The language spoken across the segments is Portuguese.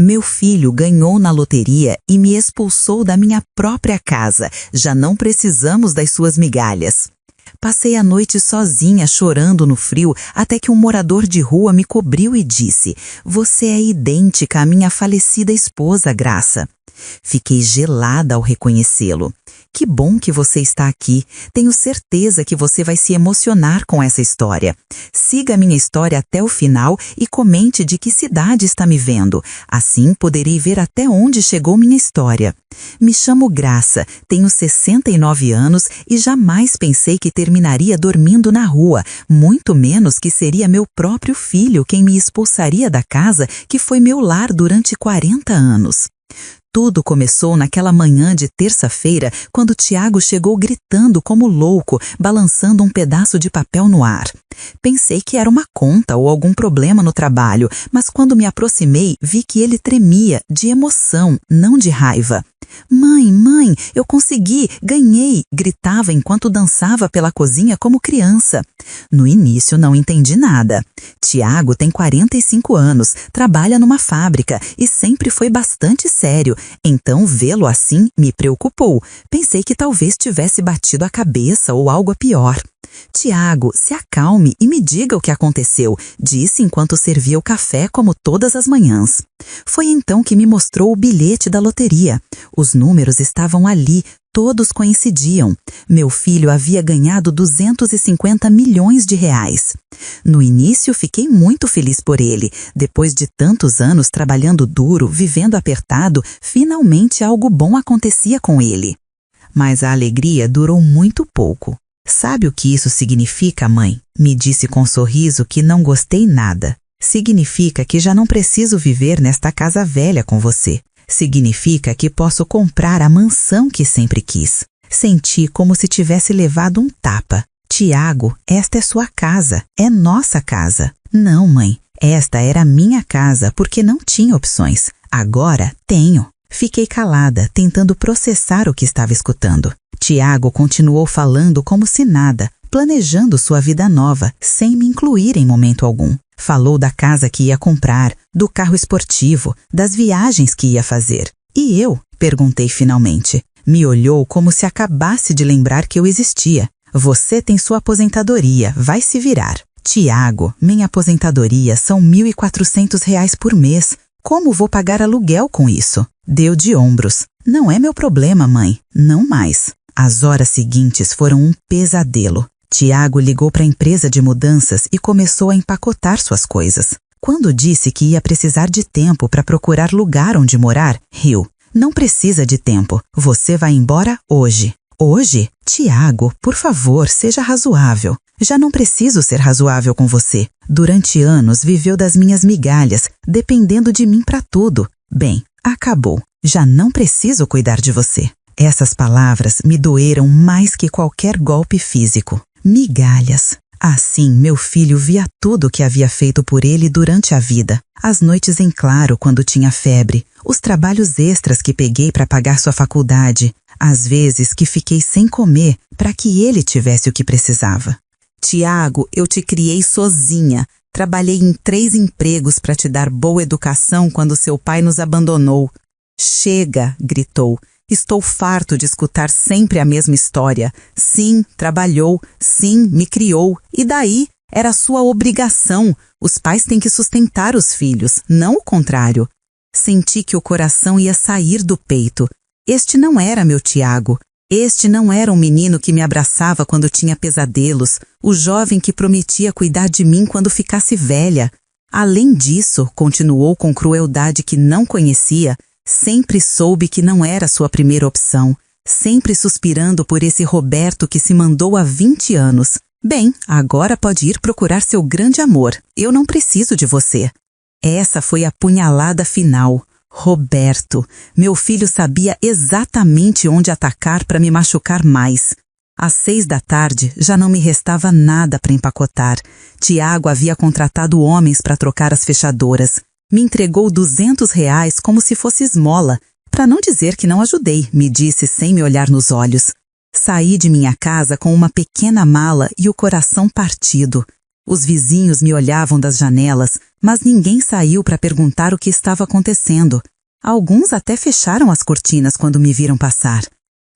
Meu filho ganhou na loteria e me expulsou da minha própria casa. Já não precisamos das suas migalhas. Passei a noite sozinha, chorando no frio, até que um morador de rua me cobriu e disse: "Você é idêntica à minha falecida esposa, Graça." Fiquei gelada ao reconhecê-lo. "Que bom que você está aqui. Tenho certeza que você vai se emocionar com essa história. Siga minha história até o final e comente de que cidade está me vendo. Assim poderei ver até onde chegou minha história. Me chamo Graça, tenho 69 anos e jamais pensei que terminaria dormindo na rua, muito menos que seria meu próprio filho quem me expulsaria da casa que foi meu lar durante 40 anos. Tudo começou naquela manhã de terça-feira, quando Tiago chegou gritando como louco, balançando um pedaço de papel no ar. Pensei que era uma conta ou algum problema no trabalho, mas quando me aproximei, vi que ele tremia, de emoção, não de raiva. "Mãe, mãe, eu consegui, ganhei!" gritava enquanto dançava pela cozinha como criança. No início não entendi nada. Tiago tem 45 anos, trabalha numa fábrica e sempre foi bastante sério, então vê-lo assim me preocupou. Pensei que talvez tivesse batido a cabeça ou algo pior. "Tiago, se acalme e me diga o que aconteceu", disse enquanto servia o café como todas as manhãs. Foi então que me mostrou o bilhete da loteria. Os números estavam ali, todos coincidiam. Meu filho havia ganhado 250 milhões de reais. No início fiquei muito feliz por ele. Depois de tantos anos trabalhando duro, vivendo apertado, finalmente algo bom acontecia com ele. Mas a alegria durou muito pouco. "Sabe o que isso significa, mãe?" me disse com um sorriso que não gostei nada. "Significa que já não preciso viver nesta casa velha com você. Significa que posso comprar a mansão que sempre quis." Senti como se tivesse levado um tapa. "Tiago, esta é sua casa, é nossa casa." "Não, mãe, esta era minha casa porque não tinha opções. Agora tenho." Fiquei calada, tentando processar o que estava escutando. Tiago continuou falando como se nada, planejando sua vida nova, sem me incluir em momento algum. Falou da casa que ia comprar, do carro esportivo, das viagens que ia fazer. "E eu?" perguntei finalmente. Me olhou como se acabasse de lembrar que eu existia. "Você tem sua aposentadoria, vai se virar." "Tiago, minha aposentadoria são R$ 1.400 por mês. Como vou pagar aluguel com isso?" Deu de ombros. "Não é meu problema, mãe, não mais." As horas seguintes foram um pesadelo. Tiago ligou para a empresa de mudanças e começou a empacotar suas coisas. Quando disse que ia precisar de tempo para procurar lugar onde morar, riu. "Não precisa de tempo, você vai embora hoje." "Hoje? Tiago, por favor, seja razoável." "Já não preciso ser razoável com você. Durante anos viveu das minhas migalhas, dependendo de mim para tudo. Bem, acabou. Já não preciso cuidar de você." Essas palavras me doeram mais que qualquer golpe físico. Migalhas. Assim, meu filho via tudo o que havia feito por ele durante a vida. As noites em claro quando tinha febre, os trabalhos extras que peguei para pagar sua faculdade, as vezes que fiquei sem comer para que ele tivesse o que precisava. "Tiago, eu te criei sozinha. Trabalhei em 3 empregos para te dar boa educação quando seu pai nos abandonou." "Chega!" gritou. "Estou farto de escutar sempre a mesma história. Sim, trabalhou. Sim, me criou. E daí? Era sua obrigação. Os pais têm que sustentar os filhos, não o contrário." Senti que o coração ia sair do peito. Este não era meu Tiago. Este não era um menino que me abraçava quando tinha pesadelos, o jovem que prometia cuidar de mim quando ficasse velha. Além disso, continuou com crueldade que não conhecia, sempre soube que não era sua primeira opção, sempre suspirando por esse Roberto que se mandou há 20 anos. "Bem, agora pode ir procurar seu grande amor. Eu não preciso de você." Essa foi a punhalada final. Roberto. Meu filho sabia exatamente onde atacar para me machucar mais. Às 6 da tarde, já não me restava nada para empacotar. Tiago havia contratado homens para trocar as fechadoras. Me entregou R$ 200 como se fosse esmola. "Para não dizer que não ajudei", me disse sem me olhar nos olhos. Saí de minha casa com uma pequena mala e o coração partido. Os vizinhos me olhavam das janelas, mas ninguém saiu para perguntar o que estava acontecendo. Alguns até fecharam as cortinas quando me viram passar.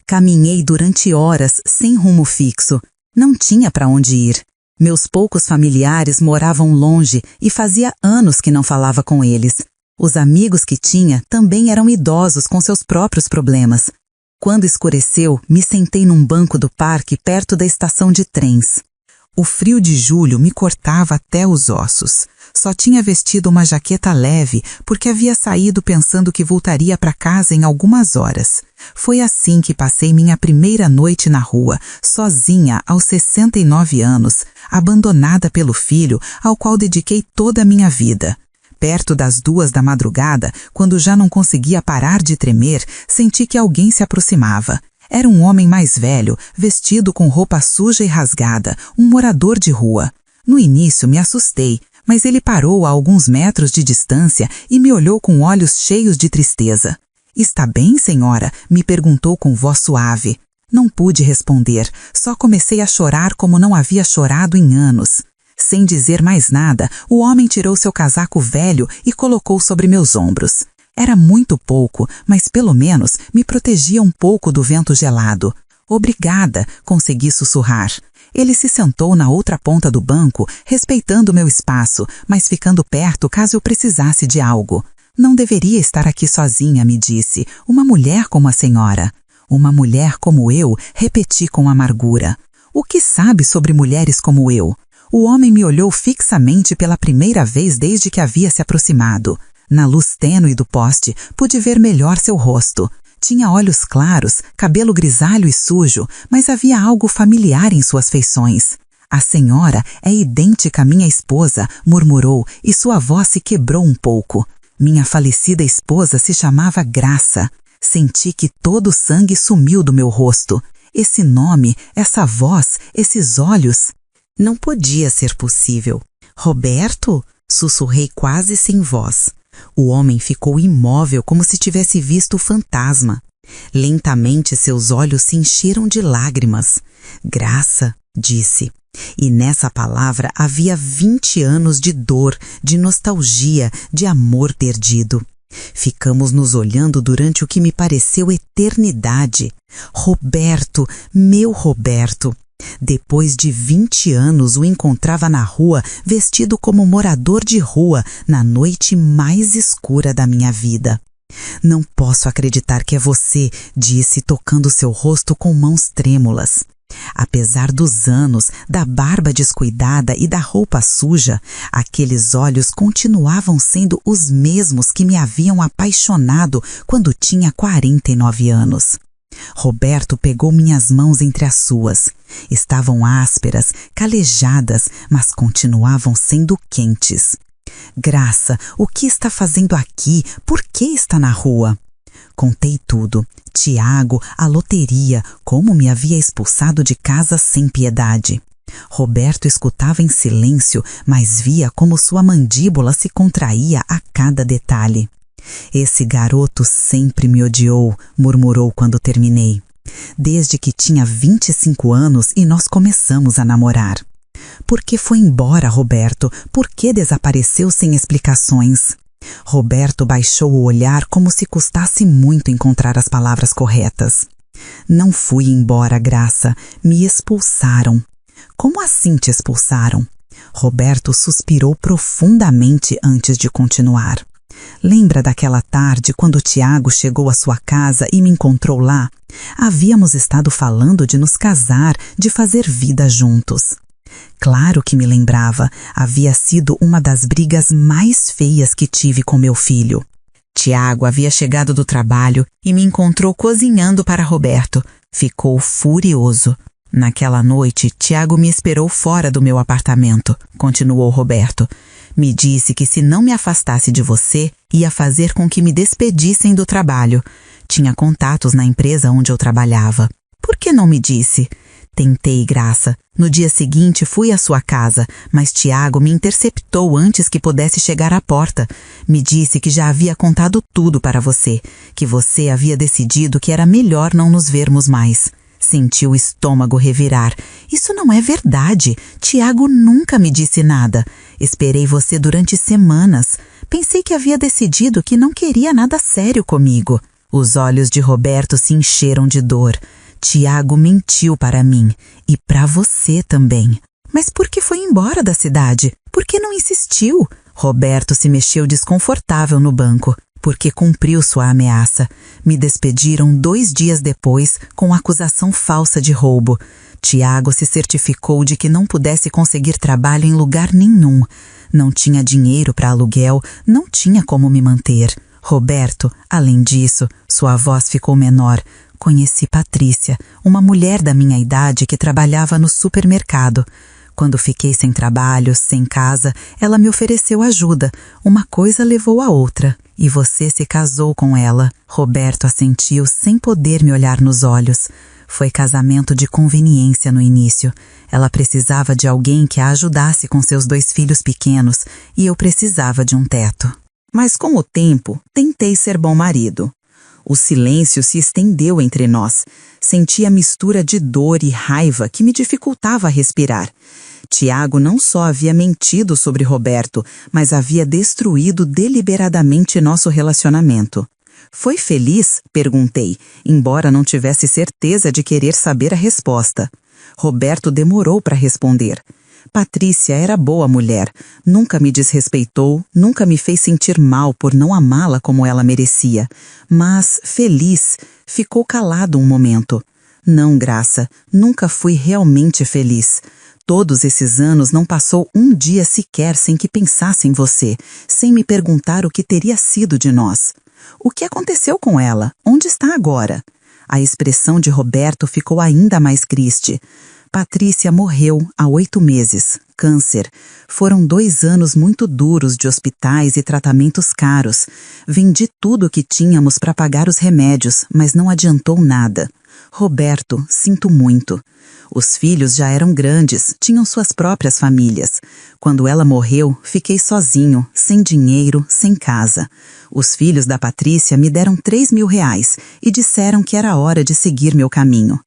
Caminhei durante horas sem rumo fixo. Não tinha para onde ir. Meus poucos familiares moravam longe e fazia anos que não falava com eles. Os amigos que tinha também eram idosos com seus próprios problemas. Quando escureceu, me sentei num banco do parque perto da estação de trens. O frio de julho me cortava até os ossos. Só tinha vestido uma jaqueta leve porque havia saído pensando que voltaria para casa em algumas horas. Foi assim que passei minha primeira noite na rua, sozinha aos 69 anos, abandonada pelo filho ao qual dediquei toda a minha vida. Perto das 2 da madrugada, quando já não conseguia parar de tremer, senti que alguém se aproximava. Era um homem mais velho, vestido com roupa suja e rasgada, um morador de rua. No início me assustei, mas ele parou a alguns metros de distância e me olhou com olhos cheios de tristeza. "Está bem, senhora?" me perguntou com voz suave. Não pude responder, só comecei a chorar como não havia chorado em anos. Sem dizer mais nada, o homem tirou seu casaco velho e colocou sobre meus ombros. Era muito pouco, mas pelo menos me protegia um pouco do vento gelado. "Obrigada", consegui sussurrar. Ele se sentou na outra ponta do banco, respeitando meu espaço, mas ficando perto caso eu precisasse de algo. "Não deveria estar aqui sozinha", me disse. "Uma mulher como a senhora." "Uma mulher como eu", repeti com amargura. "O que sabe sobre mulheres como eu?" O homem me olhou fixamente pela primeira vez desde que havia se aproximado. Na luz tênue do poste, pude ver melhor seu rosto. Tinha olhos claros, cabelo grisalho e sujo, mas havia algo familiar em suas feições. "A senhora é idêntica à minha esposa", murmurou, e sua voz se quebrou um pouco. Minha falecida esposa se chamava Graça. Senti que todo o sangue sumiu do meu rosto. Esse nome, essa voz, esses olhos... Não podia ser possível. "Roberto?", sussurrei quase sem voz. O homem ficou imóvel como se tivesse visto o fantasma. Lentamente seus olhos se encheram de lágrimas. "Graça", disse. E nessa palavra havia 20 anos de dor, de nostalgia, de amor perdido. Ficamos nos olhando durante o que me pareceu eternidade. Roberto, meu Roberto. Depois de 20 anos o encontrava na rua, vestido como morador de rua, na noite mais escura da minha vida. "Não posso acreditar que é você", disse, tocando seu rosto com mãos trêmulas. Apesar dos anos, da barba descuidada e da roupa suja, aqueles olhos continuavam sendo os mesmos que me haviam apaixonado quando tinha 49 anos. Roberto pegou minhas mãos entre as suas. Estavam ásperas, calejadas, mas continuavam sendo quentes. "Graça, o que está fazendo aqui? Por que está na rua?" Contei tudo. Tiago, a loteria, como me havia expulsado de casa sem piedade. Roberto escutava em silêncio, mas via como sua mandíbula se contraía a cada detalhe. "Esse garoto sempre me odiou", murmurou quando terminei. "Desde que tinha 25 anos e nós começamos a namorar." "Por que foi embora, Roberto? Por que desapareceu sem explicações?" Roberto baixou o olhar como se custasse muito encontrar as palavras corretas. "Não fui embora, Graça. Me expulsaram." "Como assim te expulsaram?" Roberto suspirou profundamente antes de continuar. "Lembra daquela tarde quando Tiago chegou à sua casa e me encontrou lá? Havíamos estado falando de nos casar, de fazer vida juntos." Claro que me lembrava. Havia sido uma das brigas mais feias que tive com meu filho. Tiago havia chegado do trabalho e me encontrou cozinhando para Roberto. Ficou furioso. "Naquela noite, Tiago me esperou fora do meu apartamento", continuou Roberto. "Me disse que se não me afastasse de você, ia fazer com que me despedissem do trabalho. Tinha contatos na empresa onde eu trabalhava." "Por que não me disse?" "Tentei, Graça. No dia seguinte fui à sua casa, mas Tiago me interceptou antes que pudesse chegar à porta. Me disse que já havia contado tudo para você, que você havia decidido que era melhor não nos vermos mais. Senti o estômago revirar. Isso não é verdade. Tiago nunca me disse nada. Esperei você durante semanas. Pensei que havia decidido que não queria nada sério comigo. Os olhos de Roberto se encheram de dor. Tiago mentiu para mim. E para você também. Mas por que foi embora da cidade? Por que não insistiu? Roberto se mexeu desconfortável no banco. Porque cumpriu sua ameaça. Me despediram 2 dias depois com acusação falsa de roubo. Tiago se certificou de que não pudesse conseguir trabalho em lugar nenhum. Não tinha dinheiro para aluguel, não tinha como me manter. Roberto, além disso, sua voz ficou menor. Conheci Patrícia, uma mulher da minha idade que trabalhava no supermercado. Quando fiquei sem trabalho, sem casa, ela me ofereceu ajuda. Uma coisa levou a outra. E você se casou com ela. Roberto assentiu sem poder me olhar nos olhos. Foi casamento de conveniência no início. Ela precisava de alguém que a ajudasse com seus 2 filhos pequenos e eu precisava de um teto. Mas com o tempo, tentei ser bom marido. O silêncio se estendeu entre nós. Senti a mistura de dor e raiva que me dificultava respirar. Tiago não só havia mentido sobre Roberto, mas havia destruído deliberadamente nosso relacionamento. Foi feliz? Perguntei, embora não tivesse certeza de querer saber a resposta. Roberto demorou para responder. Patrícia era boa mulher, nunca me desrespeitou, nunca me fez sentir mal por não amá-la como ela merecia. Mas, feliz, ficou calado um momento. Não, Graça, nunca fui realmente feliz. Todos esses anos não passou um dia sequer sem que pensasse em você, sem me perguntar o que teria sido de nós. O que aconteceu com ela? Onde está agora? A expressão de Roberto ficou ainda mais triste. Patrícia morreu há 8 meses. Câncer. Foram 2 anos muito duros de hospitais e tratamentos caros. Vendi tudo o que tínhamos para pagar os remédios, mas não adiantou nada. Roberto, sinto muito. Os filhos já eram grandes, tinham suas próprias famílias. Quando ela morreu, fiquei sozinho, sem dinheiro, sem casa. Os filhos da Patrícia me deram R$3.000 e disseram que era hora de seguir meu caminho.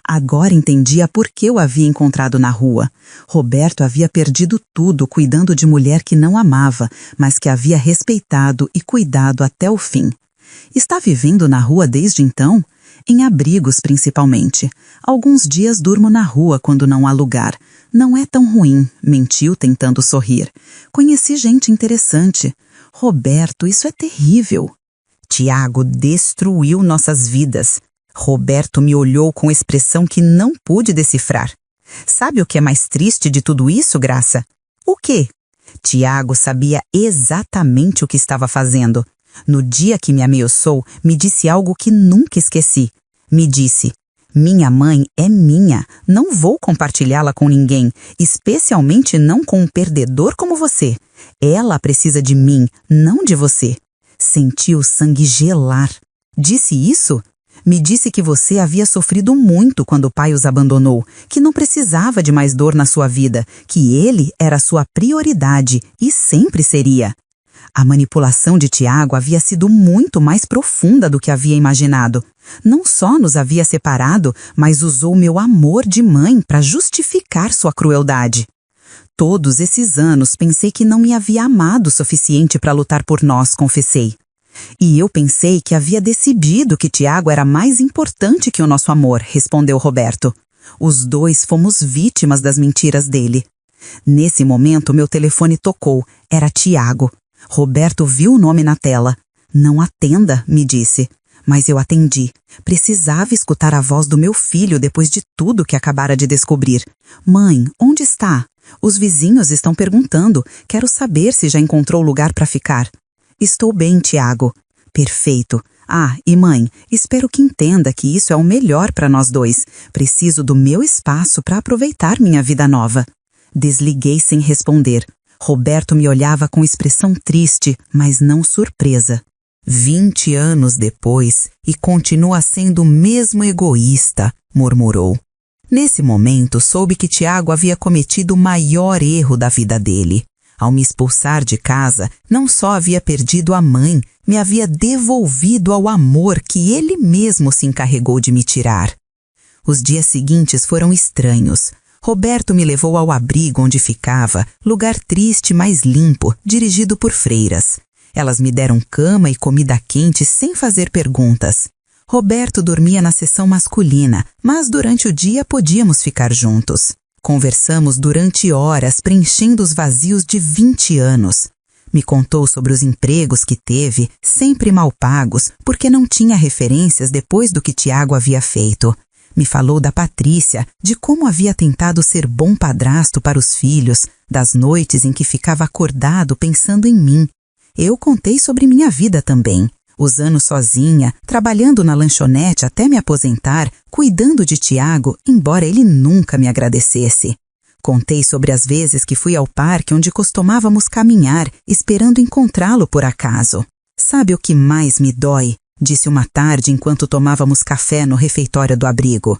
Agora entendia por que eu havia encontrado na rua. Roberto havia perdido tudo cuidando de mulher que não amava, mas que havia respeitado e cuidado até o fim. Está vivendo na rua desde então? Em abrigos, principalmente. Alguns dias durmo na rua quando não há lugar. Não é tão ruim, mentiu tentando sorrir. Conheci gente interessante. Roberto, isso é terrível. Tiago destruiu nossas vidas. Roberto me olhou com expressão que não pude decifrar. Sabe o que é mais triste de tudo isso, Graça? O quê? Tiago sabia exatamente o que estava fazendo. No dia que me ameaçou, me disse algo que nunca esqueci. Me disse: minha mãe é minha, não vou compartilhá-la com ninguém, especialmente não com um perdedor como você. Ela precisa de mim, não de você. Senti o sangue gelar. Disse isso? Me disse que você havia sofrido muito quando o pai os abandonou, que não precisava de mais dor na sua vida, que ele era sua prioridade e sempre seria. A manipulação de Tiago havia sido muito mais profunda do que havia imaginado. Não só nos havia separado, mas usou meu amor de mãe para justificar sua crueldade. Todos esses anos pensei que não me havia amado o suficiente para lutar por nós, confessei. E eu pensei que havia decidido que Tiago era mais importante que o nosso amor, respondeu Roberto. Os 2 fomos vítimas das mentiras dele. Nesse momento, meu telefone tocou. Era Tiago. Roberto viu o nome na tela. Não atenda, me disse. Mas eu atendi. Precisava escutar a voz do meu filho depois de tudo que acabara de descobrir. Mãe, onde está? Os vizinhos estão perguntando. Quero saber se já encontrou lugar para ficar. Estou bem, Tiago. Perfeito. Ah, e mãe, espero que entenda que isso é o melhor para nós 2. Preciso do meu espaço para aproveitar minha vida nova. Desliguei sem responder. Roberto me olhava com expressão triste, mas não surpresa. 20 anos depois, e continua sendo o mesmo egoísta, murmurou. Nesse momento, soube que Tiago havia cometido o maior erro da vida dele. Ao me expulsar de casa, não só havia perdido a mãe, me havia devolvido ao amor que ele mesmo se encarregou de me tirar. Os dias seguintes foram estranhos. Roberto me levou ao abrigo onde ficava, lugar triste, mas limpo, dirigido por freiras. Elas me deram cama e comida quente sem fazer perguntas. Roberto dormia na seção masculina, mas durante o dia podíamos ficar juntos. Conversamos durante horas, preenchendo os vazios de 20 anos. Me contou sobre os empregos que teve, sempre mal pagos, porque não tinha referências depois do que Tiago havia feito. Me falou da Patrícia, de como havia tentado ser bom padrasto para os filhos, das noites em que ficava acordado pensando em mim. Eu contei sobre minha vida também. Os anos sozinha, trabalhando na lanchonete até me aposentar, cuidando de Tiago, embora ele nunca me agradecesse. Contei sobre as vezes que fui ao parque onde costumávamos caminhar, esperando encontrá-lo por acaso. Sabe o que mais me dói? Disse uma tarde enquanto tomávamos café no refeitório do abrigo.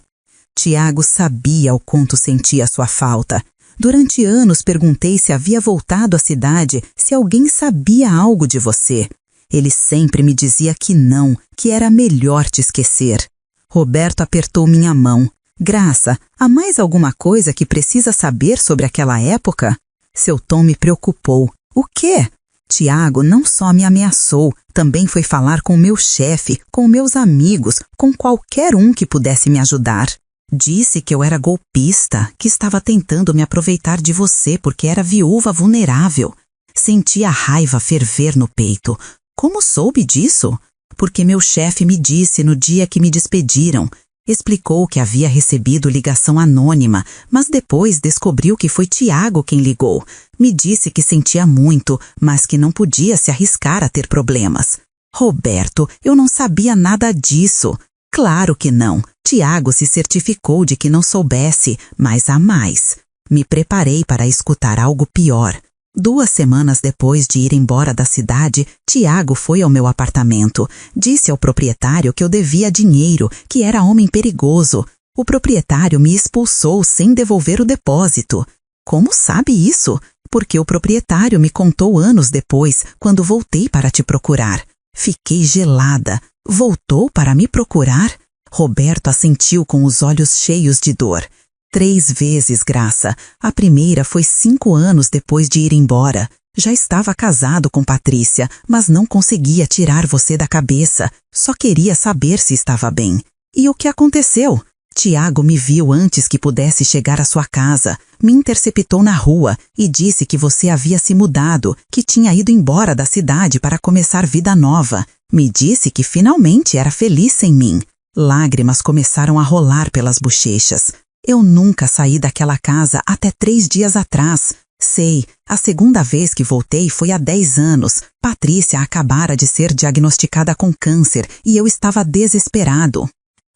Tiago sabia o quanto sentia sua falta. Durante anos perguntei se havia voltado à cidade, se alguém sabia algo de você. Ele sempre me dizia que não, que era melhor te esquecer. Roberto apertou minha mão. Graça, há mais alguma coisa que precisa saber sobre aquela época? Seu tom me preocupou. O quê? Tiago não só me ameaçou, também foi falar com meu chefe, com meus amigos, com qualquer um que pudesse me ajudar. Disse que eu era golpista, que estava tentando me aproveitar de você porque era viúva vulnerável. Senti a raiva ferver no peito. Como soube disso? Porque meu chefe me disse no dia que me despediram. Explicou que havia recebido ligação anônima, mas depois descobriu que foi Tiago quem ligou. Me disse que sentia muito, mas que não podia se arriscar a ter problemas. Roberto, eu não sabia nada disso. Claro que não. Tiago se certificou de que não soubesse, mas há mais. Me preparei para escutar algo pior. 2 semanas depois de ir embora da cidade, Tiago foi ao meu apartamento. Disse ao proprietário que eu devia dinheiro, que era homem perigoso. O proprietário me expulsou sem devolver o depósito. Como sabe isso? Porque o proprietário me contou anos depois, quando voltei para te procurar. Fiquei gelada. Voltou para me procurar? Roberto assentiu com os olhos cheios de dor. 3 vezes, Graça. A primeira foi 5 anos depois de ir embora. Já estava casado com Patrícia, mas não conseguia tirar você da cabeça. Só queria saber se estava bem. E o que aconteceu? Tiago me viu antes que pudesse chegar à sua casa. Me interceptou na rua e disse que você havia se mudado, que tinha ido embora da cidade para começar vida nova. Me disse que finalmente era feliz sem mim. Lágrimas começaram a rolar pelas bochechas. Eu nunca saí daquela casa até 3 dias atrás. Sei, a segunda vez que voltei foi há 10 anos. Patrícia acabara de ser diagnosticada com câncer e eu estava desesperado.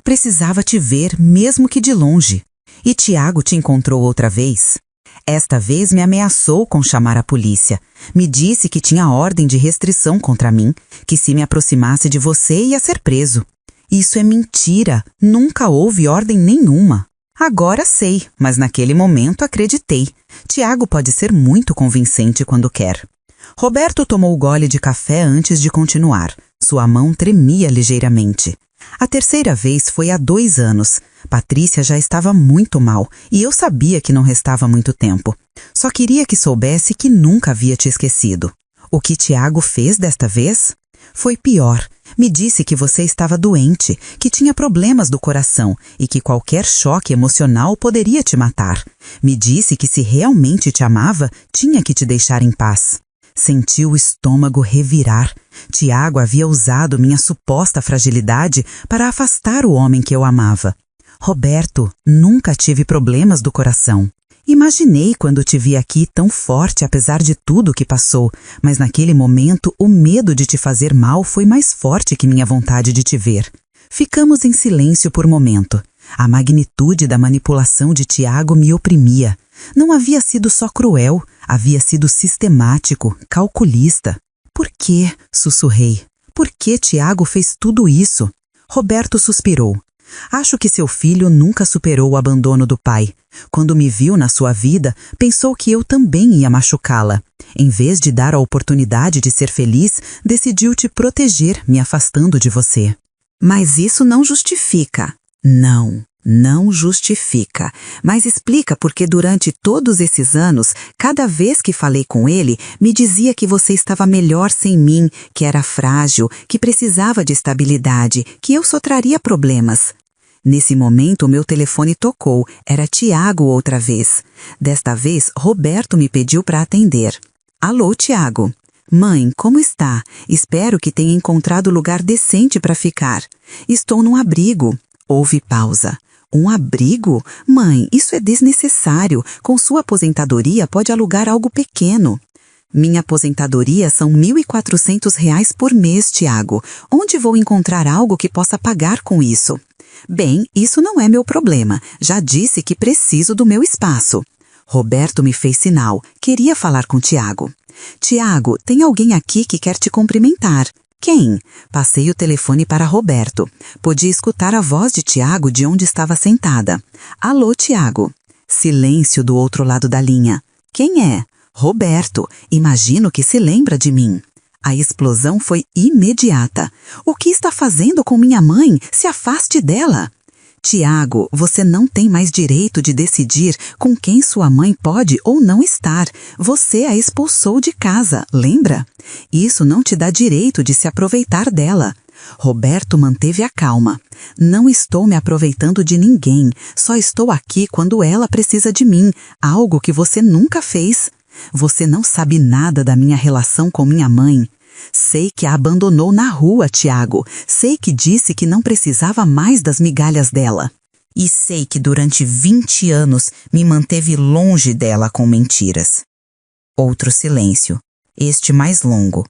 Precisava te ver, mesmo que de longe. E Tiago te encontrou outra vez? Esta vez me ameaçou com chamar a polícia. Me disse que tinha ordem de restrição contra mim, que se me aproximasse de você ia ser preso. Isso é mentira, nunca houve ordem nenhuma. Agora sei, mas naquele momento acreditei. Tiago pode ser muito convincente quando quer. Roberto tomou o gole de café antes de continuar. Sua mão tremia ligeiramente. A terceira vez foi há 2 anos. Patrícia já estava muito mal e eu sabia que não restava muito tempo. Só queria que soubesse que nunca havia te esquecido. O que Tiago fez desta vez? Foi pior. Me disse que você estava doente, que tinha problemas do coração e que qualquer choque emocional poderia te matar. Me disse que se realmente te amava, tinha que te deixar em paz. Senti o estômago revirar. Tiago havia usado minha suposta fragilidade para afastar o homem que eu amava. Roberto, nunca tive problemas do coração. Imaginei quando te vi aqui tão forte apesar de tudo que passou, mas naquele momento o medo de te fazer mal foi mais forte que minha vontade de te ver. Ficamos em silêncio por momento. A magnitude da manipulação de Tiago me oprimia. Não havia sido só cruel, havia sido sistemático, calculista. Por quê? Sussurrei. Por que Tiago fez tudo isso? Roberto suspirou. Acho que seu filho nunca superou o abandono do pai. Quando me viu na sua vida, pensou que eu também ia machucá-la. Em vez de dar a oportunidade de ser feliz, decidiu te proteger, me afastando de você. Mas isso não justifica. Não. Não justifica, mas explica porque durante todos esses anos, cada vez que falei com ele, me dizia que você estava melhor sem mim, que era frágil, que precisava de estabilidade, que eu só traria problemas. Nesse momento, meu telefone tocou. Era Tiago outra vez. Desta vez, Roberto me pediu para atender. Alô, Tiago. Mãe, como está? Espero que tenha encontrado lugar decente para ficar. Estou num abrigo. Houve pausa. Um abrigo? Mãe, isso é desnecessário. Com sua aposentadoria, pode alugar algo pequeno. Minha aposentadoria são R$ 1.400 por mês, Tiago. Onde vou encontrar algo que possa pagar com isso? Bem, isso não é meu problema. Já disse que preciso do meu espaço. Roberto me fez sinal. Queria falar com Tiago. Tiago, tem alguém aqui que quer te cumprimentar. Quem? Passei o telefone para Roberto. Podia escutar a voz de Tiago de onde estava sentada. Alô, Tiago. Silêncio do outro lado da linha. Quem é? Roberto. Imagino que se lembra de mim. A explosão foi imediata. O que está fazendo com minha mãe? Se afaste dela. Tiago, você não tem mais direito de decidir com quem sua mãe pode ou não estar. Você a expulsou de casa, lembra? Isso não te dá direito de se aproveitar dela. Roberto manteve a calma. Não estou me aproveitando de ninguém. Só estou aqui quando ela precisa de mim, algo que você nunca fez. Você não sabe nada da minha relação com minha mãe. Sei que a abandonou na rua, Tiago. Sei que disse que não precisava mais das migalhas dela. E sei que durante 20 anos me manteve longe dela com mentiras. Outro silêncio, este mais longo.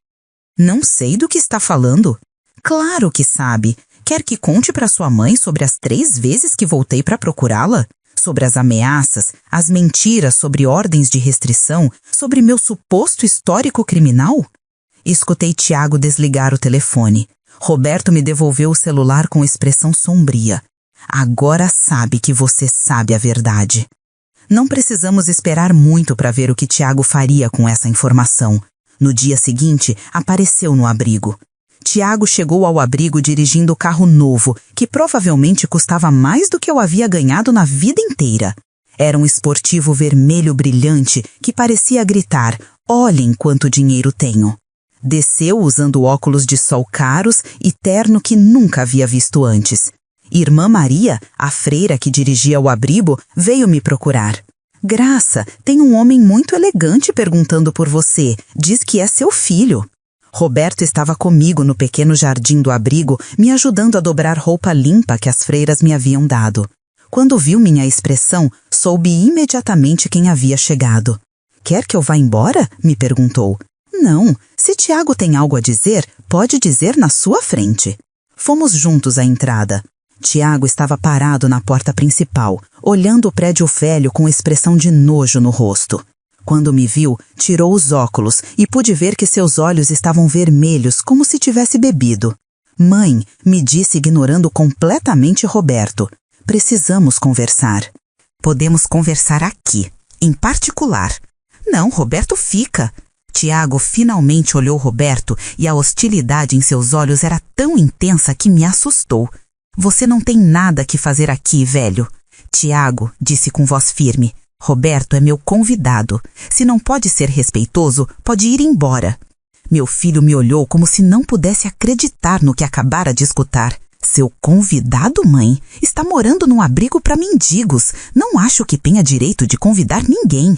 Não sei do que está falando. Claro que sabe. Quer que conte para sua mãe sobre as 3 vezes que voltei para procurá-la? Sobre as ameaças, as mentiras sobre ordens de restrição, sobre meu suposto histórico criminal? Escutei Tiago desligar o telefone. Roberto me devolveu o celular com expressão sombria. Agora sabe que você sabe a verdade. Não precisamos esperar muito para ver o que Tiago faria com essa informação. No dia seguinte, apareceu no abrigo. Tiago chegou ao abrigo dirigindo o carro novo, que provavelmente custava mais do que eu havia ganhado na vida inteira. Era um esportivo vermelho brilhante que parecia gritar: "Olhem quanto dinheiro tenho." Desceu usando óculos de sol caros e terno que nunca havia visto antes. Irmã Maria, a freira que dirigia o abrigo, veio me procurar. Graça, tem um homem muito elegante perguntando por você. Diz que é seu filho. Roberto estava comigo no pequeno jardim do abrigo, me ajudando a dobrar roupa limpa que as freiras me haviam dado. Quando viu minha expressão, soube imediatamente quem havia chegado. Quer que eu vá embora? Me perguntou. Não, se Tiago tem algo a dizer, pode dizer na sua frente. Fomos juntos à entrada. Tiago estava parado na porta principal, olhando o prédio velho com expressão de nojo no rosto. Quando me viu, tirou os óculos e pude ver que seus olhos estavam vermelhos, como se tivesse bebido. Mãe, me disse ignorando completamente Roberto. Precisamos conversar. Podemos conversar aqui, em particular. Não, Roberto, fica. Tiago finalmente olhou Roberto e a hostilidade em seus olhos era tão intensa que me assustou. Você não tem nada que fazer aqui, velho. Tiago, disse com voz firme. Roberto é meu convidado. Se não pode ser respeitoso, pode ir embora. Meu filho me olhou como se não pudesse acreditar no que acabara de escutar. Seu convidado, mãe? Está morando num abrigo para mendigos. Não acho que tenha direito de convidar ninguém.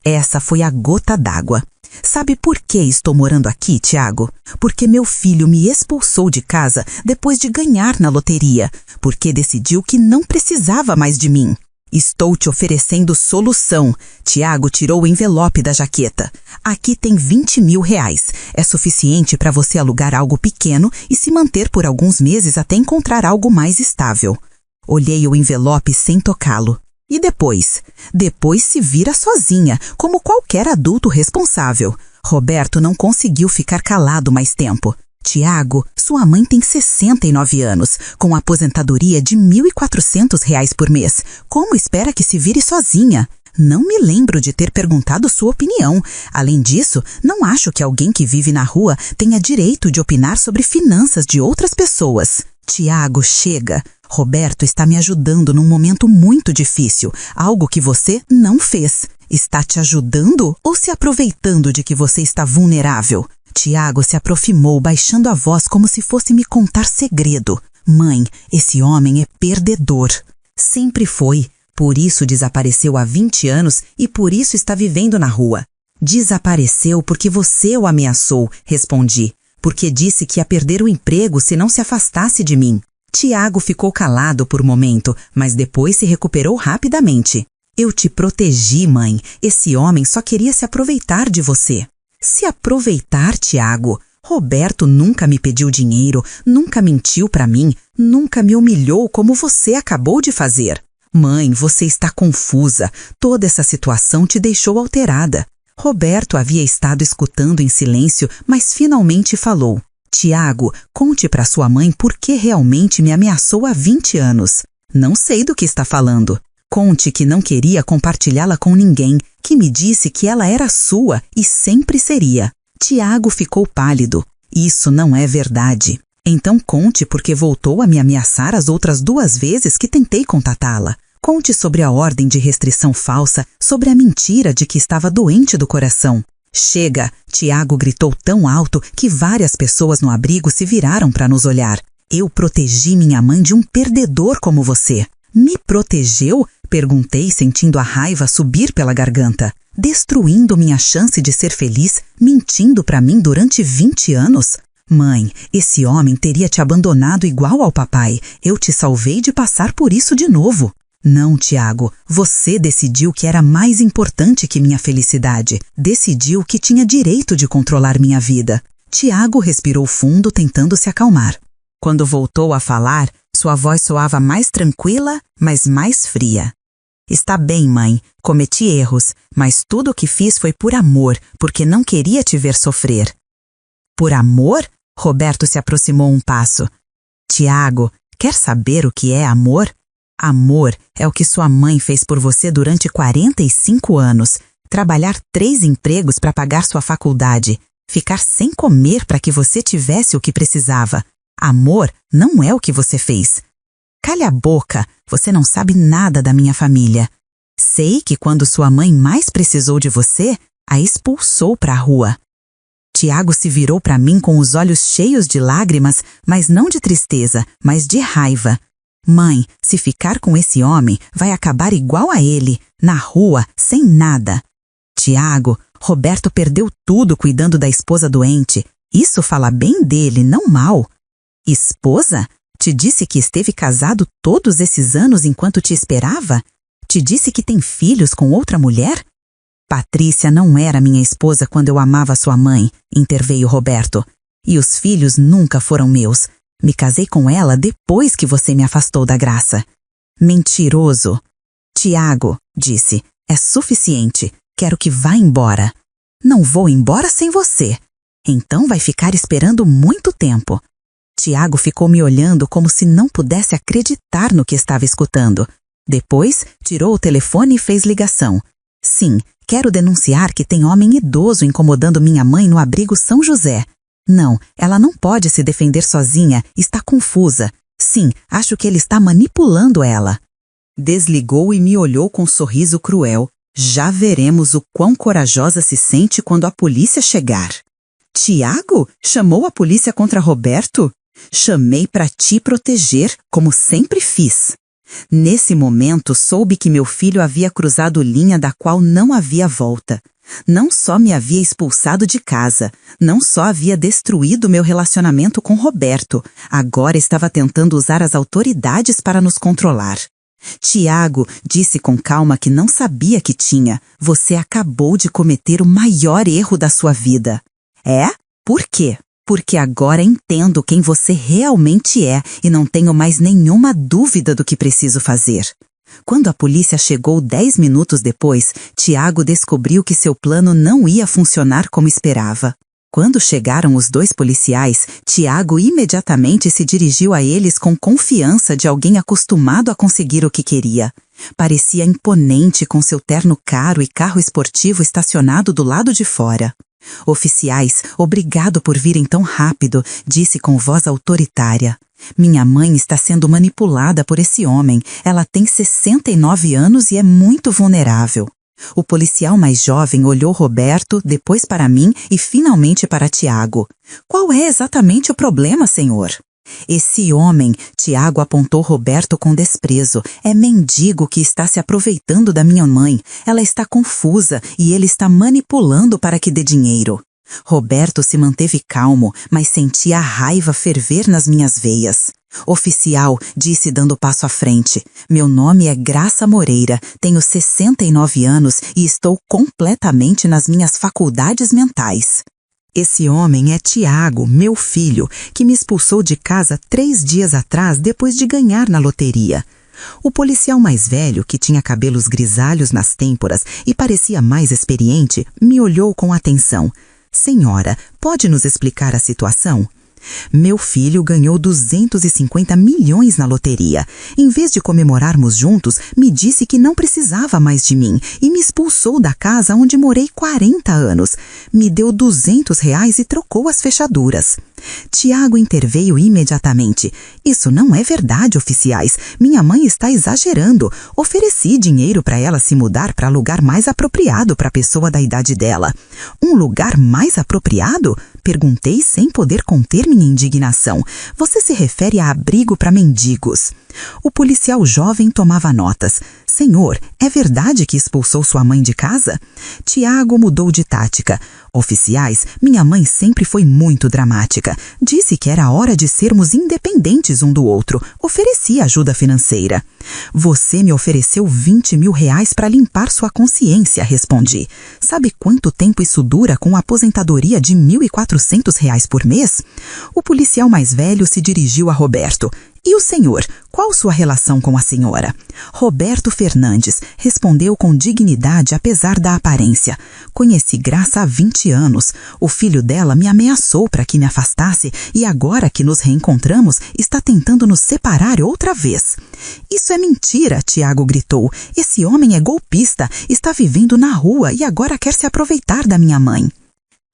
Essa foi a gota d'água. Sabe por que estou morando aqui, Tiago? Porque meu filho me expulsou de casa depois de ganhar na loteria. Porque decidiu que não precisava mais de mim. Estou te oferecendo solução. Tiago tirou o envelope da jaqueta. Aqui tem R$ 20.000. É suficiente para você alugar algo pequeno e se manter por alguns meses até encontrar algo mais estável. Olhei o envelope sem tocá-lo. E depois? Depois se vira sozinha, como qualquer adulto responsável. Roberto não conseguiu ficar calado mais tempo. Tiago, sua mãe tem 69 anos, com aposentadoria de R$ 1.400 por mês. Como espera que se vire sozinha? Não me lembro de ter perguntado sua opinião. Além disso, não acho que alguém que vive na rua tenha direito de opinar sobre finanças de outras pessoas. Tiago, chega. Roberto está me ajudando num momento muito difícil, algo que você não fez. Está te ajudando ou se aproveitando de que você está vulnerável? Tiago se aproximou, baixando a voz como se fosse me contar segredo. Mãe, esse homem é perdedor. Sempre foi. Por isso desapareceu há 20 anos e por isso está vivendo na rua. Desapareceu porque você o ameaçou, respondi. Porque disse que ia perder o emprego se não se afastasse de mim. Tiago ficou calado por um momento, mas depois se recuperou rapidamente. Eu te protegi, mãe. Esse homem só queria se aproveitar de você. Se aproveitar, Tiago? Roberto nunca me pediu dinheiro, nunca mentiu para mim, nunca me humilhou como você acabou de fazer. Mãe, você está confusa. Toda essa situação te deixou alterada. Roberto havia estado escutando em silêncio, mas finalmente falou. Tiago, conte para sua mãe por que realmente me ameaçou há 20 anos. Não sei do que está falando. Conte que não queria compartilhá-la com ninguém, que me disse que ela era sua e sempre seria. Tiago ficou pálido. Isso não é verdade. Então conte porque voltou a me ameaçar as outras 2 vezes que tentei contatá-la. Conte sobre a ordem de restrição falsa, sobre a mentira de que estava doente do coração. Chega! Tiago gritou tão alto que várias pessoas no abrigo se viraram para nos olhar. Eu protegi minha mãe de um perdedor como você. Me protegeu? Perguntei, sentindo a raiva subir pela garganta. Destruindo minha chance de ser feliz, mentindo para mim durante 20 anos? Mãe, esse homem teria te abandonado igual ao papai. Eu te salvei de passar por isso de novo. Não, Tiago, você decidiu que era mais importante que minha felicidade. Decidiu que tinha direito de controlar minha vida. Tiago respirou fundo, tentando se acalmar. Quando voltou a falar, sua voz soava mais tranquila, mas mais fria. Está bem, mãe, cometi erros, mas tudo o que fiz foi por amor, porque não queria te ver sofrer. Por amor? Roberto se aproximou um passo. Tiago, quer saber o que é amor? Amor é o que sua mãe fez por você durante 45 anos. Trabalhar 3 empregos para pagar sua faculdade. Ficar sem comer para que você tivesse o que precisava. Amor não é o que você fez. Calha a boca, você não sabe nada da minha família. Sei que quando sua mãe mais precisou de você, a expulsou para a rua. Tiago se virou para mim com os olhos cheios de lágrimas, mas não de tristeza, mas de raiva. Mãe, se ficar com esse homem, vai acabar igual a ele, na rua, sem nada. Tiago, Roberto perdeu tudo cuidando da esposa doente. Isso fala bem dele, não mal. Esposa? Te disse que esteve casado todos esses anos enquanto te esperava? Te disse que tem filhos com outra mulher? Patrícia não era minha esposa quando eu amava sua mãe, interveio Roberto. E os filhos nunca foram meus. Me casei com ela depois que você me afastou da graça. Mentiroso. Tiago, disse, é suficiente. Quero que vá embora. Não vou embora sem você. Então vai ficar esperando muito tempo. Tiago ficou me olhando como se não pudesse acreditar no que estava escutando. Depois, tirou o telefone e fez ligação. Sim, quero denunciar que tem homem idoso incomodando minha mãe no abrigo São José. Não, ela não pode se defender sozinha, está confusa. Sim, acho que ele está manipulando ela. Desligou e me olhou com um sorriso cruel. Já veremos o quão corajosa se sente quando a polícia chegar. Tiago? Chamou a polícia contra Roberto? Chamei para te proteger, como sempre fiz. Nesse momento, soube que meu filho havia cruzado linha da qual não havia volta. Não só me havia expulsado de casa, não só havia destruído meu relacionamento com Roberto, agora estava tentando usar as autoridades para nos controlar. Tiago, disse com calma que não sabia que tinha. Você acabou de cometer o maior erro da sua vida. É? Por quê? Porque agora entendo quem você realmente é e não tenho mais nenhuma dúvida do que preciso fazer. Quando a polícia chegou 10 minutos depois, Tiago descobriu que seu plano não ia funcionar como esperava. Quando chegaram os 2 policiais, Tiago imediatamente se dirigiu a eles com confiança de alguém acostumado a conseguir o que queria. Parecia imponente com seu terno caro e carro esportivo estacionado do lado de fora. Oficiais, obrigado por virem tão rápido, disse com voz autoritária. Minha mãe está sendo manipulada por esse homem. Ela tem 69 anos e é muito vulnerável. O policial mais jovem olhou Roberto, depois para mim e finalmente para Tiago. Qual é exatamente o problema, senhor? Esse homem, Tiago apontou Roberto com desprezo, é mendigo que está se aproveitando da minha mãe. Ela está confusa e ele está manipulando para que dê dinheiro. Roberto se manteve calmo, mas sentia a raiva ferver nas minhas veias. Oficial, disse dando passo à frente, meu nome é Graça Moreira, tenho 69 anos e estou completamente nas minhas faculdades mentais. Esse homem é Tiago, meu filho, que me expulsou de casa 3 dias atrás depois de ganhar na loteria. O policial mais velho, que tinha cabelos grisalhos nas têmporas e parecia mais experiente, me olhou com atenção. Senhora, pode nos explicar a situação? Meu filho ganhou 250 milhões na loteria. Em vez de comemorarmos juntos, me disse que não precisava mais de mim e me expulsou da casa onde morei 40 anos. Me deu R$ 200 e trocou as fechaduras. Tiago interveio imediatamente. Isso não é verdade, oficiais. Minha mãe está exagerando. Ofereci dinheiro para ela se mudar para lugar mais apropriado para a pessoa da idade dela. Um lugar mais apropriado? Perguntei sem poder conter minha indignação. Você se refere a abrigo para mendigos. O policial jovem tomava notas. Senhor, é verdade que expulsou sua mãe de casa? Tiago mudou de tática. Oficiais, minha mãe sempre foi muito dramática. Disse que era hora de sermos independentes um do outro. Ofereci ajuda financeira. Você me ofereceu R$ 20 mil para limpar sua consciência, respondi. Sabe quanto tempo isso dura com a aposentadoria de R$ 1.400 por mês? O policial mais velho se dirigiu a Roberto. E o senhor, qual sua relação com a senhora? Roberto Fernandes respondeu com dignidade apesar da aparência. Conheci Graça há 20 anos. O filho dela me ameaçou para que me afastasse e agora que nos reencontramos está tentando nos separar outra vez. Isso é mentira, Tiago gritou. Esse homem é golpista, está vivendo na rua e agora quer se aproveitar da minha mãe.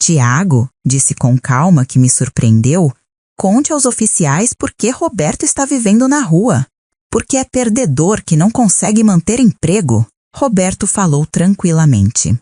Tiago, disse com calma que me surpreendeu, conte aos oficiais por que Roberto está vivendo na rua. Porque é perdedor que não consegue manter emprego. Roberto falou tranquilamente.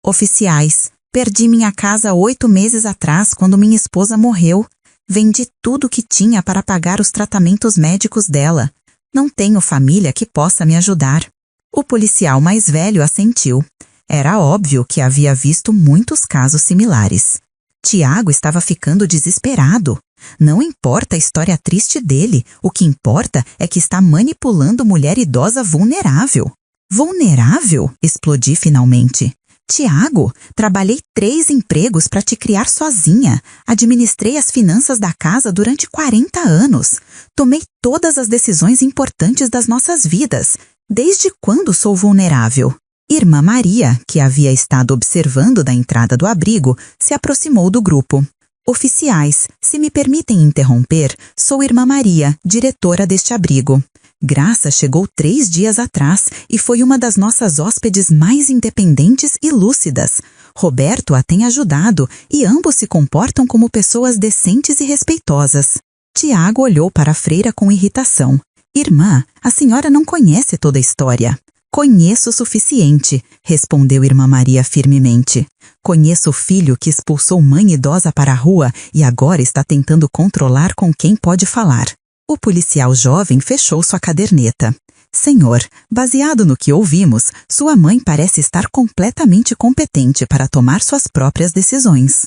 Oficiais, perdi minha casa 8 meses atrás quando minha esposa morreu. Vendi tudo que tinha para pagar os tratamentos médicos dela. Não tenho família que possa me ajudar. O policial mais velho assentiu. Era óbvio que havia visto muitos casos similares. Tiago estava ficando desesperado. Não importa a história triste dele, o que importa é que está manipulando mulher idosa vulnerável. Vulnerável? Explodi finalmente. Tiago, trabalhei 3 empregos para te criar sozinha. Administrei as finanças da casa durante 40 anos. Tomei todas as decisões importantes das nossas vidas. Desde quando sou vulnerável? Irmã Maria, que havia estado observando da entrada do abrigo, se aproximou do grupo. Oficiais, se me permitem interromper, sou Irmã Maria, diretora deste abrigo. Graça chegou 3 dias atrás e foi uma das nossas hóspedes mais independentes e lúcidas. Roberto a tem ajudado e ambos se comportam como pessoas decentes e respeitosas. Tiago olhou para a freira com irritação. Irmã, a senhora não conhece toda a história. Conheço o suficiente, respondeu Irmã Maria firmemente. Conheço o filho que expulsou mãe idosa para a rua e agora está tentando controlar com quem pode falar. O policial jovem fechou sua caderneta. Senhor, baseado no que ouvimos, sua mãe parece estar completamente competente para tomar suas próprias decisões.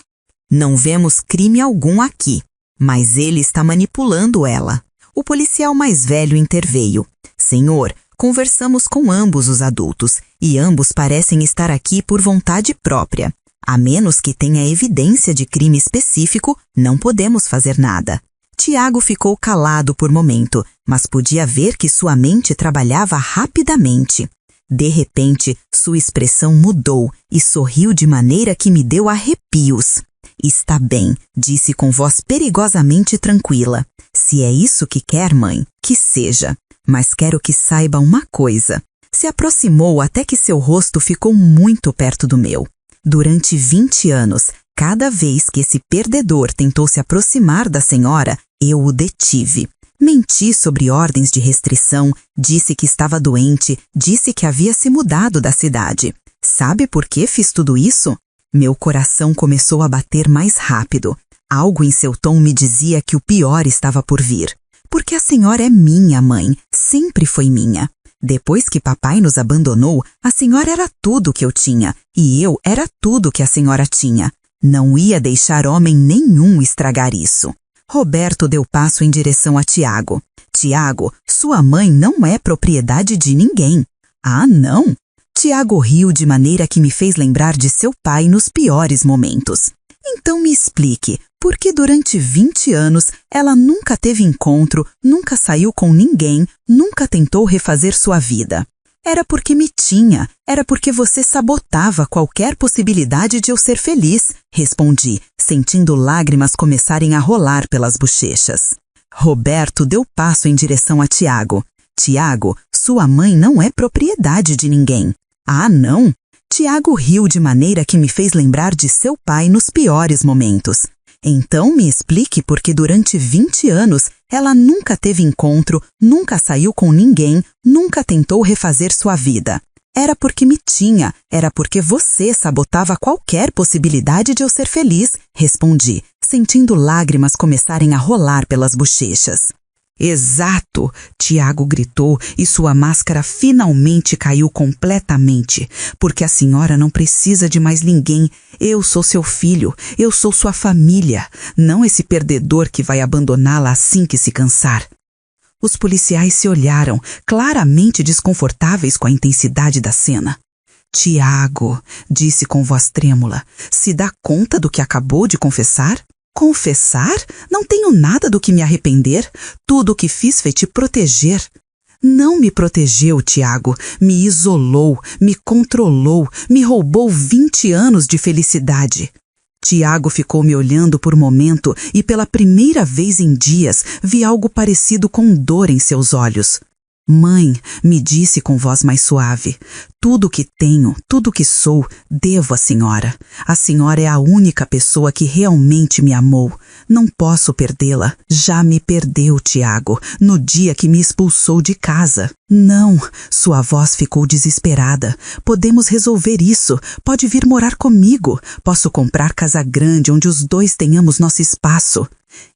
Não vemos crime algum aqui, mas ele está manipulando ela. O policial mais velho interveio. Senhor, conversamos com ambos os adultos e ambos parecem estar aqui por vontade própria. A menos que tenha evidência de crime específico, não podemos fazer nada. Tiago ficou calado por momento, mas podia ver que sua mente trabalhava rapidamente. De repente, sua expressão mudou e sorriu de maneira que me deu arrepios. Está bem, disse com voz perigosamente tranquila. Se é isso que quer, mãe, que seja. Mas quero que saiba uma coisa. Se aproximou até que seu rosto ficou muito perto do meu. Durante 20 anos, cada vez que esse perdedor tentou se aproximar da senhora, eu o detive. Menti sobre ordens de restrição, disse que estava doente, disse que havia se mudado da cidade. Sabe por que fiz tudo isso? Meu coração começou a bater mais rápido. Algo em seu tom me dizia que o pior estava por vir. Porque a senhora é minha mãe, sempre foi minha. Depois que papai nos abandonou, a senhora era tudo que eu tinha, e eu era tudo que a senhora tinha. Não ia deixar homem nenhum estragar isso. Roberto deu passo em direção a Tiago. Tiago, sua mãe não é propriedade de ninguém. Ah, não? Tiago riu de maneira que me fez lembrar de seu pai nos piores momentos. Então me explique, por que durante 20 anos ela nunca teve encontro, nunca saiu com ninguém, nunca tentou refazer sua vida? Era porque me tinha, era porque você sabotava qualquer possibilidade de eu ser feliz, respondi, sentindo lágrimas começarem a rolar pelas bochechas. Roberto deu passo em direção a Tiago. Tiago, sua mãe não é propriedade de ninguém. Ah, não? Tiago riu de maneira que me fez lembrar de seu pai nos piores momentos. Então me explique por que durante 20 anos ela nunca teve encontro, nunca saiu com ninguém, nunca tentou refazer sua vida. Era porque me tinha, era porque você sabotava qualquer possibilidade de eu ser feliz, respondi, sentindo lágrimas começarem a rolar pelas bochechas. Exato! Tiago gritou e sua máscara finalmente caiu completamente, porque a senhora não precisa de mais ninguém. Eu sou seu filho, eu sou sua família, não esse perdedor que vai abandoná-la assim que se cansar. Os policiais se olharam, claramente desconfortáveis com a intensidade da cena. Tiago, disse com voz trêmula, se dá conta do que acabou de confessar? Confessar? Não tenho nada do que me arrepender. Tudo o que fiz foi te proteger. Não me protegeu, Tiago. Me isolou, me controlou, me roubou 20 anos de felicidade. Tiago ficou me olhando por um momento e pela primeira vez em dias vi algo parecido com dor em seus olhos. Mãe, me disse com voz mais suave, tudo o que tenho, tudo o que sou, devo à senhora. A senhora é a única pessoa que realmente me amou. Não posso perdê-la. Já me perdeu, Tiago, no dia que me expulsou de casa. Não, sua voz ficou desesperada. Podemos resolver isso. Pode vir morar comigo. Posso comprar casa grande onde os dois tenhamos nosso espaço.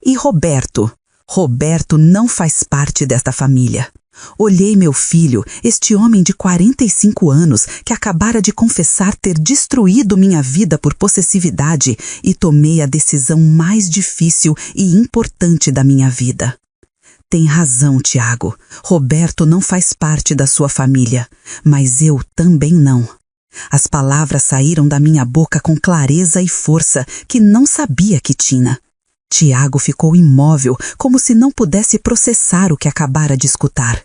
E Roberto? Roberto não faz parte desta família. Olhei meu filho, este homem de 45 anos que acabara de confessar ter destruído minha vida por possessividade e tomei a decisão mais difícil e importante da minha vida. Tem razão, Tiago. Roberto não faz parte da sua família, mas eu também não. As palavras saíram da minha boca com clareza e força que não sabia que tinha. Tiago ficou imóvel, como se não pudesse processar o que acabara de escutar.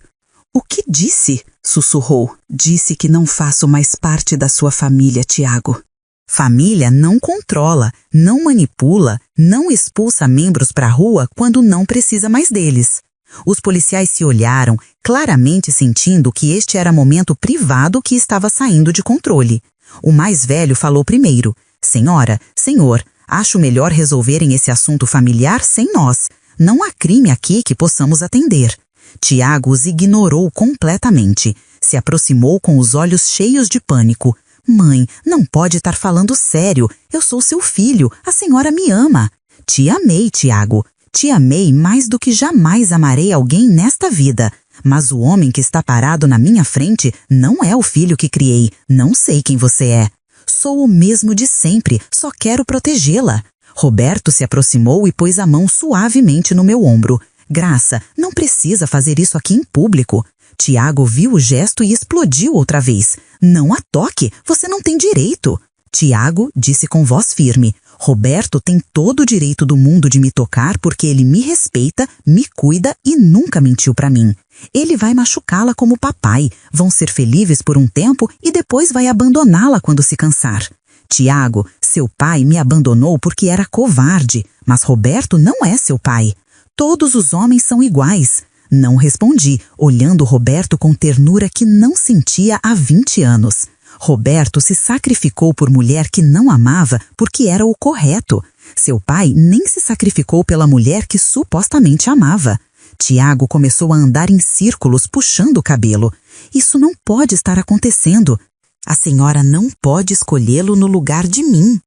O que disse? Sussurrou. Disse que não faço mais parte da sua família, Tiago. Família não controla, não manipula, não expulsa membros para a rua quando não precisa mais deles. Os policiais se olharam, claramente sentindo que este era momento privado que estava saindo de controle. O mais velho falou primeiro. Senhora, senhor, acho melhor resolverem esse assunto familiar sem nós. Não há crime aqui que possamos atender. Tiago os ignorou completamente. Se aproximou com os olhos cheios de pânico. Mãe, não pode estar falando sério. Eu sou seu filho. A senhora me ama. Te amei, Tiago. Te amei mais do que jamais amarei alguém nesta vida. Mas o homem que está parado na minha frente não é o filho que criei. Não sei quem você é. Sou o mesmo de sempre, só quero protegê-la. Roberto se aproximou e pôs a mão suavemente no meu ombro. Graça, não precisa fazer isso aqui em público. Tiago viu o gesto e explodiu outra vez. Não a toque, você não tem direito. Tiago disse com voz firme. Roberto tem todo o direito do mundo de me tocar porque ele me respeita, me cuida e nunca mentiu para mim. Ele vai machucá-la como papai, vão ser felizes por um tempo e depois vai abandoná-la quando se cansar. Tiago, seu pai me abandonou porque era covarde, mas Roberto não é seu pai. Todos os homens são iguais. Não respondi, olhando Roberto com ternura que não sentia há 20 anos. Roberto se sacrificou por mulher que não amava porque era o correto. Seu pai nem se sacrificou pela mulher que supostamente amava. Tiago começou a andar em círculos puxando o cabelo. Isso não pode estar acontecendo. A senhora não pode escolhê-lo no lugar de mim.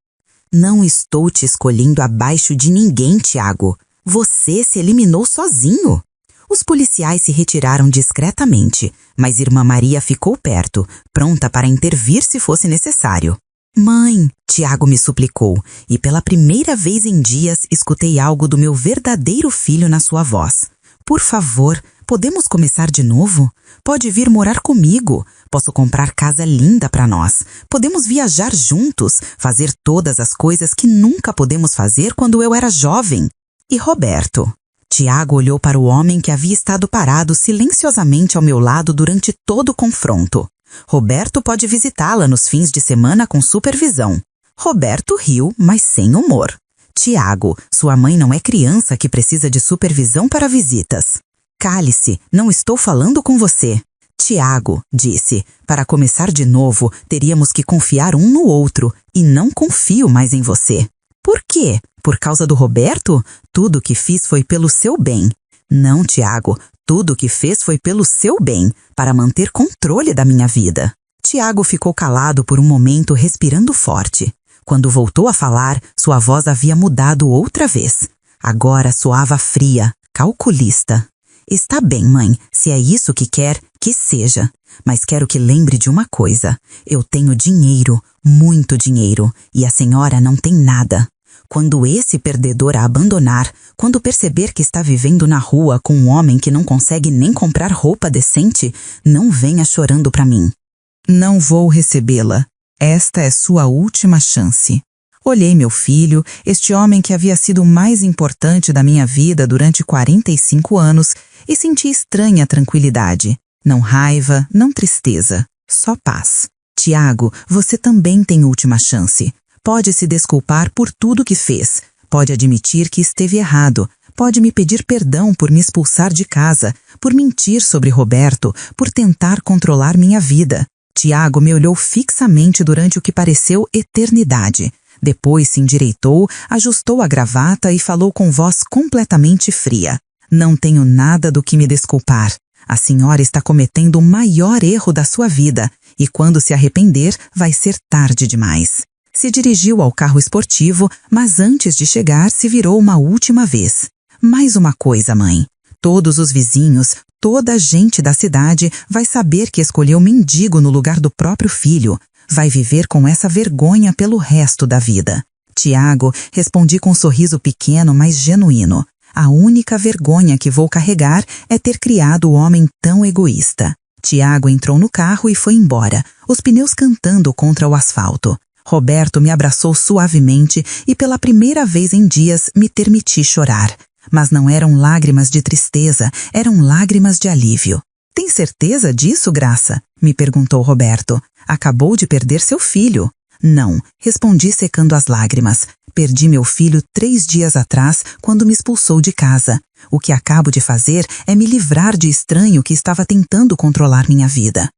Não estou te escolhendo abaixo de ninguém, Tiago. Você se eliminou sozinho. Os policiais se retiraram discretamente, mas Irmã Maria ficou perto, pronta para intervir se fosse necessário. Mãe, Tiago me suplicou, e pela primeira vez em dias escutei algo do meu verdadeiro filho na sua voz. Por favor, podemos começar de novo? Pode vir morar comigo. Posso comprar casa linda para nós. Podemos viajar juntos, fazer todas as coisas que nunca podemos fazer quando eu era jovem. E Roberto? Tiago olhou para o homem que havia estado parado silenciosamente ao meu lado durante todo o confronto. Roberto pode visitá-la nos fins de semana com supervisão. Roberto riu, mas sem humor. Tiago, sua mãe não é criança que precisa de supervisão para visitas. Cale-se, não estou falando com você. Tiago, disse, para começar de novo, teríamos que confiar um no outro, e não confio mais em você. Por quê? Por causa do Roberto? Tudo o que fiz foi pelo seu bem. Não, Tiago, tudo o que fez foi pelo seu bem, para manter controle da minha vida. Tiago ficou calado por um momento, respirando forte. Quando voltou a falar, sua voz havia mudado outra vez. Agora soava fria, calculista. Está bem, mãe, se é isso que quer, que seja. Mas quero que lembre de uma coisa. Eu tenho dinheiro, muito dinheiro, e a senhora não tem nada. Quando esse perdedor a abandonar, quando perceber que está vivendo na rua com um homem que não consegue nem comprar roupa decente, não venha chorando para mim. Não vou recebê-la. Esta é sua última chance. Olhei meu filho, este homem que havia sido o mais importante da minha vida durante 45 anos, e senti estranha tranquilidade. Não raiva, não tristeza, só paz. Tiago, você também tem última chance. Pode se desculpar por tudo que fez. Pode admitir que esteve errado. Pode me pedir perdão por me expulsar de casa, por mentir sobre Roberto, por tentar controlar minha vida. Tiago me olhou fixamente durante o que pareceu eternidade. Depois se endireitou, ajustou a gravata e falou com voz completamente fria. Não tenho nada do que me desculpar. A senhora está cometendo o maior erro da sua vida, e quando se arrepender, vai ser tarde demais. Se dirigiu ao carro esportivo, mas antes de chegar se virou uma última vez. Mais uma coisa, mãe. Todos os vizinhos, toda a gente da cidade vai saber que escolheu mendigo no lugar do próprio filho. Vai viver com essa vergonha pelo resto da vida. Tiago, respondi com um sorriso pequeno, mas genuíno. A única vergonha que vou carregar é ter criado o homem tão egoísta. Tiago entrou no carro e foi embora, os pneus cantando contra o asfalto. Roberto me abraçou suavemente e pela primeira vez em dias me permiti chorar. Mas não eram lágrimas de tristeza, eram lágrimas de alívio. Tem certeza disso, Graça? Me perguntou Roberto. Acabou de perder seu filho. Não, respondi secando as lágrimas. Perdi meu filho 3 dias atrás, quando me expulsou de casa. O que acabo de fazer é me livrar de estranho que estava tentando controlar minha vida.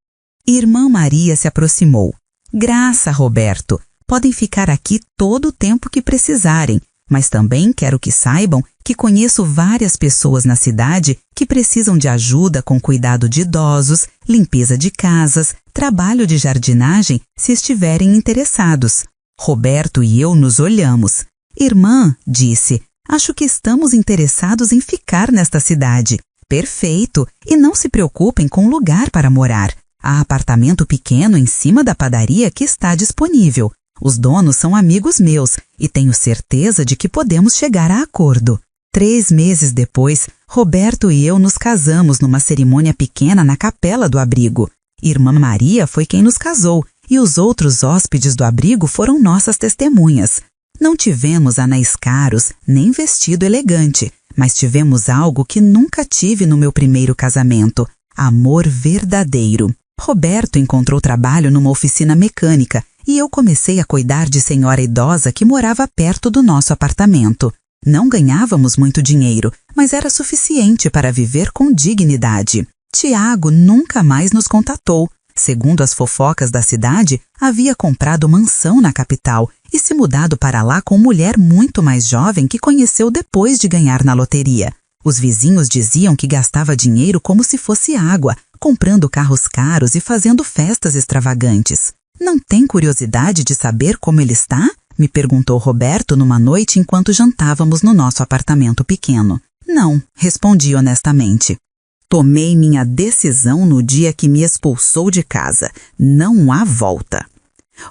Irmã Maria se aproximou. Graça, Roberto, podem ficar aqui todo o tempo que precisarem, mas também quero que saibam que conheço várias pessoas na cidade que precisam de ajuda com cuidado de idosos, limpeza de casas, trabalho de jardinagem, se estiverem interessados. Roberto e eu nos olhamos. Irmã, disse, acho que estamos interessados em ficar nesta cidade. Perfeito, e não se preocupem com lugar para morar. Há apartamento pequeno em cima da padaria que está disponível. Os donos são amigos meus e tenho certeza de que podemos chegar a acordo. 3 meses depois, Roberto e eu nos casamos numa cerimônia pequena na capela do abrigo. Irmã Maria foi quem nos casou e os outros hóspedes do abrigo foram nossas testemunhas. Não tivemos anéis caros nem vestido elegante, mas tivemos algo que nunca tive no meu primeiro casamento: amor verdadeiro. Roberto encontrou trabalho numa oficina mecânica e eu comecei a cuidar de senhora idosa que morava perto do nosso apartamento. Não ganhávamos muito dinheiro, mas era suficiente para viver com dignidade. Tiago nunca mais nos contatou. Segundo as fofocas da cidade, havia comprado mansão na capital e se mudado para lá com mulher muito mais jovem que conheceu depois de ganhar na loteria. Os vizinhos diziam que gastava dinheiro como se fosse água, comprando carros caros e fazendo festas extravagantes. Não tem curiosidade de saber como ele está? Me perguntou Roberto numa noite enquanto jantávamos no nosso apartamento pequeno. Não, respondi honestamente. Tomei minha decisão no dia que me expulsou de casa. Não há volta.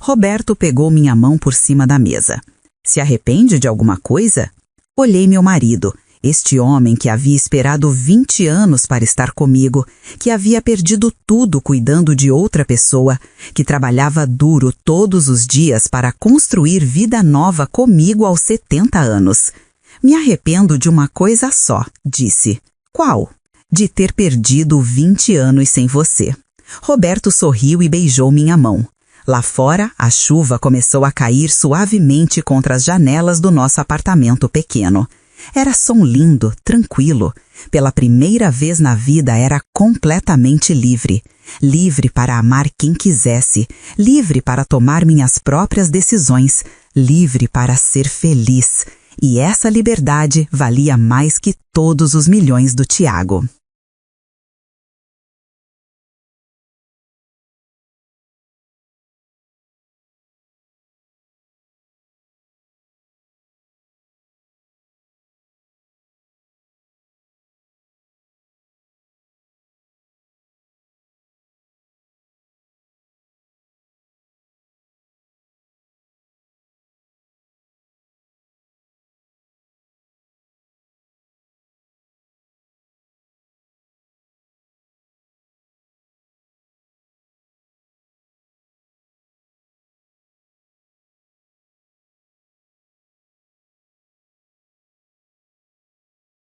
Roberto pegou minha mão por cima da mesa. Se arrepende de alguma coisa? Olhei meu marido, este homem que havia esperado 20 anos para estar comigo, que havia perdido tudo cuidando de outra pessoa, que trabalhava duro todos os dias para construir vida nova comigo aos 70 anos. Me arrependo de uma coisa só, disse. Qual? De ter perdido 20 anos sem você. Roberto sorriu e beijou minha mão. Lá fora, a chuva começou a cair suavemente contra as janelas do nosso apartamento pequeno. Era som lindo, tranquilo. Pela primeira vez na vida era completamente livre. Livre para amar quem quisesse. Livre para tomar minhas próprias decisões. Livre para ser feliz. E essa liberdade valia mais que todos os milhões do Tiago.